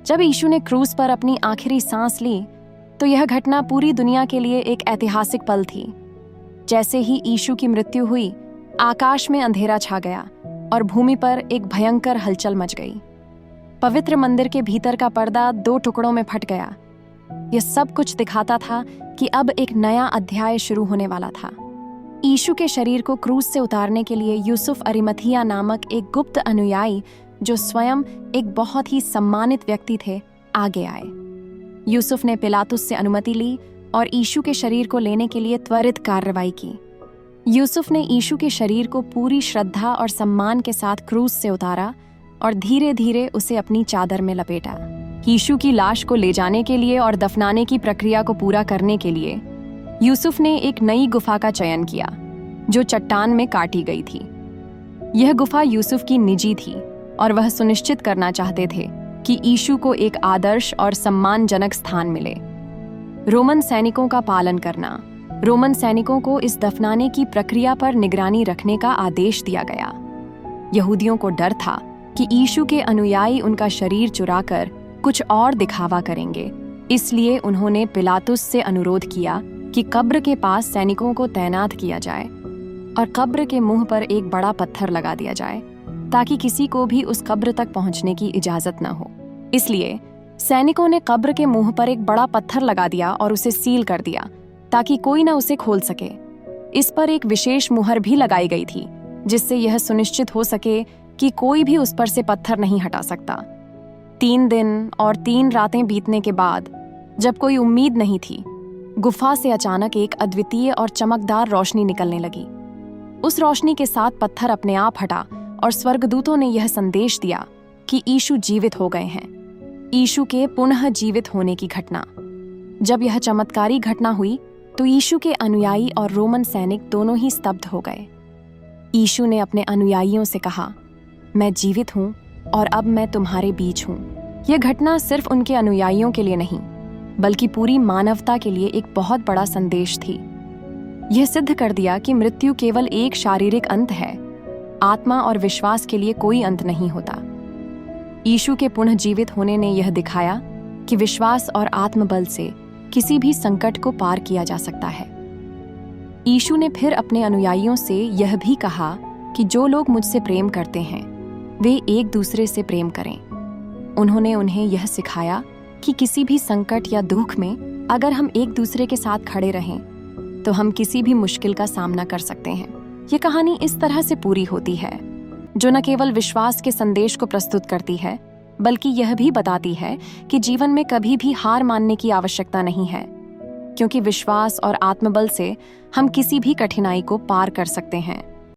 जब यीशु ने क्रूस पर अपनी आखिरी सांस ली तो यह घटना पूरी दुनिया के लिए एक ऐतिहासिक पल थी। जैसे ही यीशु की मृत्यु हुई, आकाश में अंधेरा छा गया और भूमि पर एक भयंकर हलचल मच गई। पवित्र मंदिर के भीतर का पर्दा 2 टुकड़ों में फट गया। यह सब कुछ दिखाता था कि अब एक नया अध्याय शुरू होने वाला था। यीशु के शरीर को क्रूस से उतारने के लिए यूसुफ अरिमथिया नामक एक गुप्त अनुयायी, जो स्वयं एक बहुत ही सम्मानित व्यक्ति थे, आगे आए। यूसुफ ने पिलातुस से अनुमति ली और यीशु के शरीर को लेने के लिए त्वरित कार्रवाई की। यूसुफ ने यीशु के शरीर को पूरी श्रद्धा और सम्मान के साथ क्रूस से उतारा और धीरे धीरे उसे अपनी चादर में लपेटा। यीशु की लाश को ले जाने के लिए और दफनाने की प्रक्रिया को पूरा करने के लिए यूसुफ ने एक नई गुफा का चयन किया, जो चट्टान में काटी गई थी। यह गुफा यूसुफ की निजी थी और वह सुनिश्चित करना चाहते थे कि यीशु को एक आदर्श और सम्मानजनक स्थान मिले। रोमन सैनिकों का पालन करना। रोमन सैनिकों को इस दफनाने की प्रक्रिया पर निगरानी रखने का आदेश दिया गया। यहूदियों को डर था कि यीशु के अनुयायी उनका शरीर चुराकर कुछ और दिखावा करेंगे, इसलिए उन्होंने पिलातुस से अनुरोध किया कि कब्र के पास सैनिकों को तैनात किया जाए और कब्र के मुंह पर एक बड़ा पत्थर लगा दिया जाए, ताकि किसी को भी उस कब्र तक पहुंचने की इजाजत न हो। इसलिए सैनिकों ने कब्र के मुंह पर एक बड़ा पत्थर लगा दिया और उसे सील कर दिया, ताकि कोई न उसे खोल सके। इस पर एक विशेष मुहर भी लगाई गई थी, जिससे यह सुनिश्चित हो सके कि कोई भी उस पर से पत्थर नहीं हटा सकता। 3 दिन और 3 रातें बीतने के बाद, जब कोई उम्मीद नहीं थी, गुफा से अचानक एक अद्वितीय और चमकदार रोशनी निकलने लगी। उस रोशनी के साथ पत्थर अपने आप हटा और स्वर्गदूतों ने यह संदेश दिया कि यीशु जीवित हो गए हैं। यीशु के पुनः जीवित होने की घटना। जब यह चमत्कारी घटना हुई तो यीशु के अनुयायी और रोमन सैनिक दोनों ही स्तब्ध हो गए। यीशु ने अपने अनुयायियों से कहा, मैं जीवित हूँ और अब मैं तुम्हारे बीच हूँ। यह घटना सिर्फ उनके अनुयायियों के लिए नहीं, बल्कि पूरी मानवता के लिए एक बहुत बड़ा संदेश थी। यह सिद्ध कर दिया कि मृत्यु केवल एक शारीरिक अंत है, आत्मा और विश्वास के लिए कोई अंत नहीं होता। यीशु के पुनः जीवित होने ने यह दिखाया कि विश्वास और आत्मबल से किसी भी संकट को पार किया जा सकता है। यीशु ने फिर अपने अनुयायियों से यह भी कहा कि जो लोग मुझसे प्रेम करते हैं, वे एक दूसरे से प्रेम करें। उन्होंने उन्हें यह सिखाया कि किसी भी संकट या दुख में अगर हम एक दूसरे के साथ खड़े रहें, तो हम किसी भी मुश्किल का सामना कर सकते हैं। ये कहानी इस तरह से पूरी होती है, जो न केवल विश्वास के संदेश को प्रस्तुत करती है, बल्कि यह भी बताती है कि जीवन में कभी भी हार मानने की आवश्यकता नहीं है, क्योंकि विश्वास और आत्मबल से हम किसी भी कठिनाई को पार कर सकते हैं।